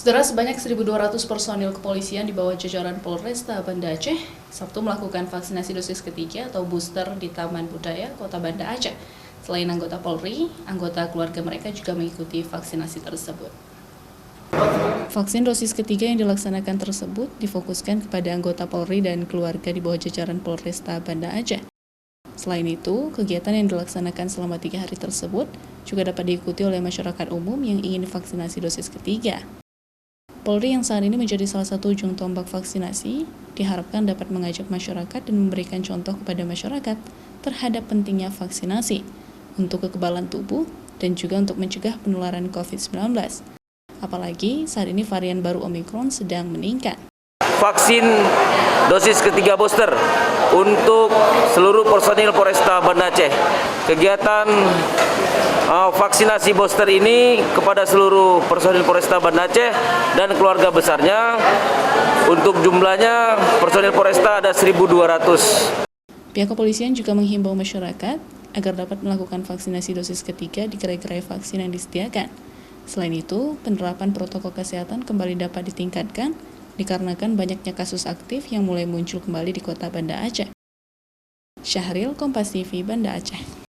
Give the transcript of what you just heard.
Saudara, sebanyak 1.200 personil kepolisian di bawah jajaran Polresta Banda Aceh Sabtu melakukan vaksinasi dosis ketiga atau booster di Taman Budaya Kota Banda Aceh. Selain anggota Polri, anggota keluarga mereka juga mengikuti vaksinasi tersebut. Vaksin dosis ketiga yang dilaksanakan tersebut difokuskan kepada anggota Polri dan keluarga di bawah jajaran Polresta Banda Aceh. Selain itu, kegiatan yang dilaksanakan selama 3 hari tersebut juga dapat diikuti oleh masyarakat umum yang ingin vaksinasi dosis ketiga. Polri yang saat ini menjadi salah satu ujung tombak vaksinasi, diharapkan dapat mengajak masyarakat dan memberikan contoh kepada masyarakat terhadap pentingnya vaksinasi untuk kekebalan tubuh dan juga untuk mencegah penularan COVID-19. Apalagi saat ini varian baru Omikron sedang meningkat. Vaksin dosis ketiga booster untuk seluruh personil Polresta Banda Aceh. Kegiatan vaksinasi booster ini kepada seluruh personil Polresta Banda Aceh dan keluarga besarnya. Untuk jumlahnya personil Polresta ada 1.200. Pihak kepolisian juga menghimbau masyarakat agar dapat melakukan vaksinasi dosis ketiga di gerai-gerai vaksin yang disediakan. Selain itu, penerapan protokol kesehatan kembali dapat ditingkatkan dikarenakan banyaknya kasus aktif yang mulai muncul kembali di Kota Banda Aceh. Syahril, Kompas TV, Banda Aceh.